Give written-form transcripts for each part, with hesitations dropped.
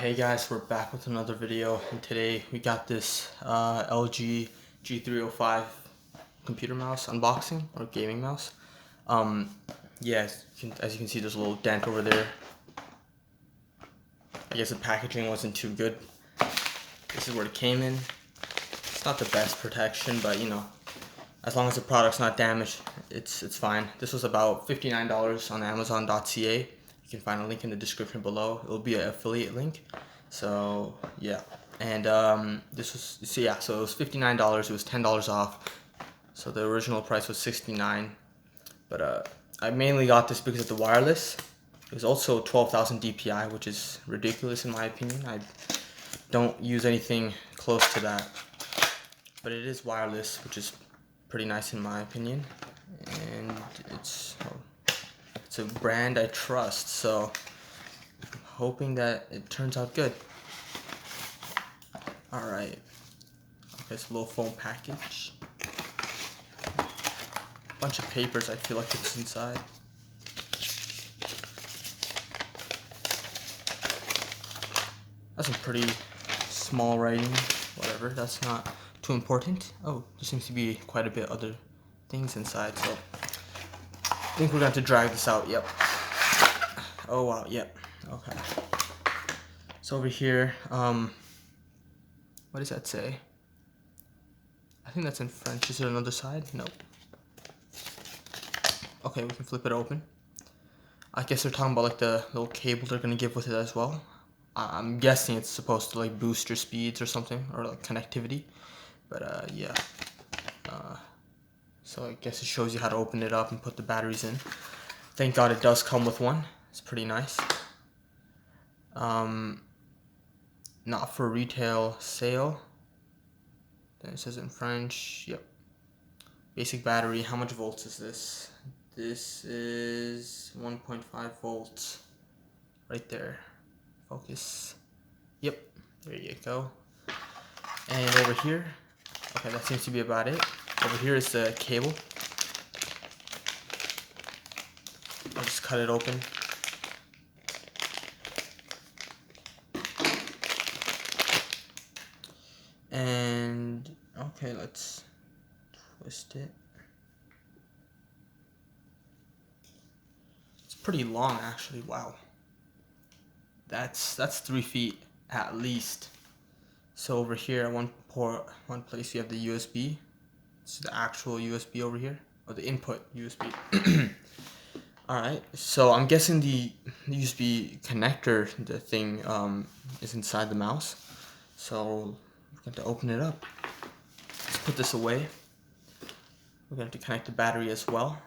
Hey guys, we're back with another video, and today we got this LG G305 computer mouse unboxing, or gaming mouse. Yeah, as you can see, there's a little dent over there. I guess the packaging wasn't too good. This is where it came in. It's not the best protection, but you know, as long as the product's not damaged, it's fine. This was about $59 on Amazon.ca. You can find a link in the description below. It'll be an affiliate link. So yeah, and this was so it was $59. It was $10 off. So the original price was $69. But I mainly got this because of the wireless. It was also 12,000 DPI, which is ridiculous in my opinion. I don't use anything close to that. But it is wireless, which is pretty nice in my opinion. And it's a brand I trust, so I'm hoping that it turns out good. Alright. Okay, it's a little foam package. Bunch of papers, I feel like it's inside. That's some pretty small writing. Whatever, that's not too important. Oh, there seems to be quite a bit other things inside, so I think we're going to drag this out. Yep. Oh wow, yep. Okay. So over here, what does that say? I think that's in French. Is there another side? Nope. Okay, we can flip it open. I guess they're talking about like the little cable they're gonna give with it as well. I'm guessing it's supposed to like boost your speeds or something, or like connectivity. But yeah. So I guess it shows you how to open it up and put the batteries in. Thank God it does come with one. It's pretty nice. Not for retail sale. Then it says in French. Yep. Basic battery. How much volts is this? This is 1.5 volts. Right there. Focus. Yep. There you go. And over here. Okay, that seems to be about it. Over here is the cable. I'll just cut it open. And okay, let's twist it. It's pretty long actually. Wow. That's 3 feet at least. So over here, one place you have the USB. It's the actual USB over here, or the input USB. Alright, so I'm guessing the USB connector, the thing, is inside the mouse. So we're going to open it up. Let's put this away. We're going to connect the battery as well.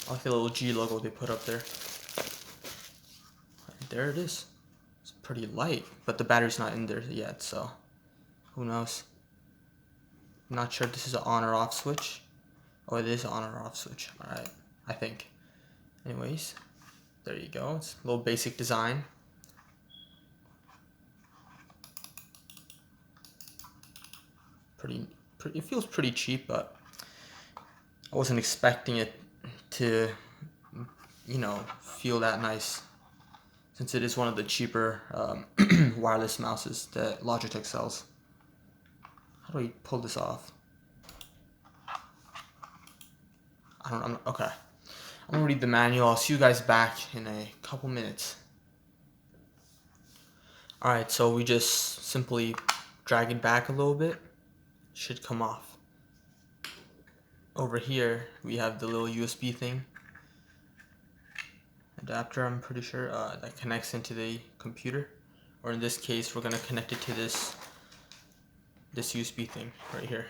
I like the little G logo they put up there. And there it is. It's pretty light, but the battery's not in there yet, so who knows. I'm not sure if this is an on or off switch. Oh, it is an on or off switch. Alright, I think. Anyways, there you go. It's a little basic design. It feels pretty cheap, but I wasn't expecting it to, you know, feel that nice, since it is one of the cheaper wireless mouses that Logitech sells. How do we pull this off? Okay. I'm gonna read the manual. I'll see you guys back in a couple minutes. Alright, so we just simply drag it back a little bit. Should come off. Over here, we have the little USB thing. Adapter, I'm pretty sure, that connects into the computer. Or in this case, we're gonna connect it to this USB thing right here.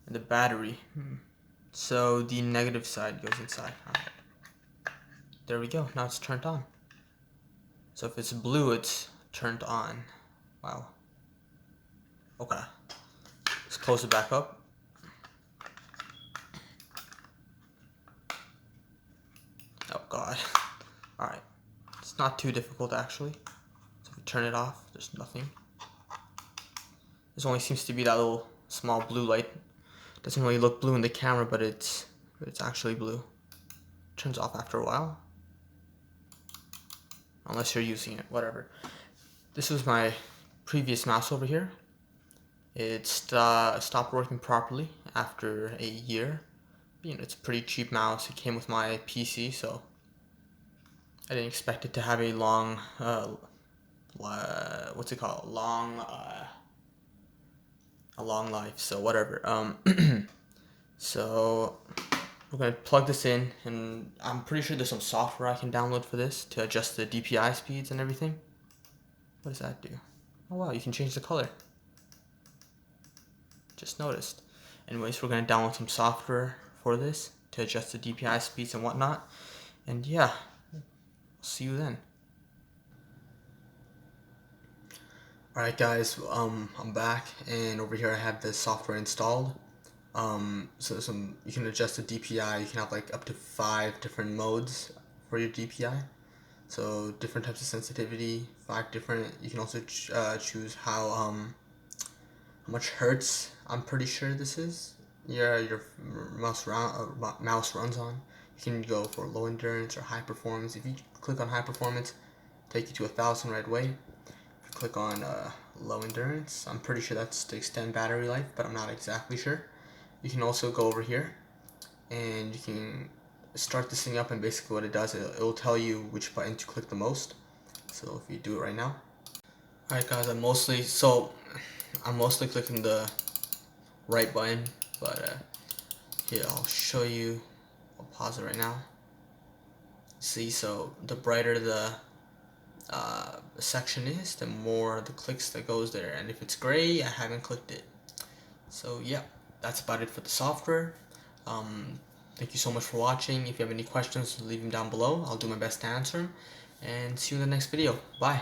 And the battery. So the negative side goes inside. Alright. There we go. Now it's turned on. So if it's blue, it's turned on. Wow. Okay. Let's close it back up. Oh God. Alright. It's not too difficult actually. So if we turn it off, there's nothing. This only seems to be that little small blue light. Doesn't really look blue in the camera, but it's actually blue. Turns off after a while. unless you're using it, whatever. This was my previous mouse over here. It stopped working properly after a year. You know, it's a pretty cheap mouse. It came with my PC, so I didn't expect it to have a long, what's it called? A long life. So whatever. So we're gonna plug this in, and I'm pretty sure there's some software I can download for this to adjust the DPI speeds and everything. What does that do? Oh wow, you can change the color. Just noticed. Anyways, we're gonna download some software for this to adjust the DPI speeds and whatnot. And yeah, see you then. Alright guys, I'm back, and over here I have the software installed. So you can adjust the DPI. You can have like up to 5 different modes for your DPI. So different types of sensitivity, 5 different. You can also choose how much hertz, I'm pretty sure this is, your mouse runs on. You can go for low endurance or high performance. If you click on high performance, take you to 1000 right away. If you click on low endurance, I'm pretty sure that's to extend battery life, but I'm not exactly sure. You can also go over here and you can start this thing up, and basically what it does, it'll tell you which button to click the most. So if you do it right now. Alright guys, I'm mostly clicking the right button, but here I'll show you. I'll pause it right now. See, so the brighter the section is, the more the clicks that goes there, and if it's gray, I haven't clicked it. So yeah, that's about it for the software. Thank you so much for watching. If you have any questions, leave them down below. I'll do my best to answer them, and see you in the next video. Bye.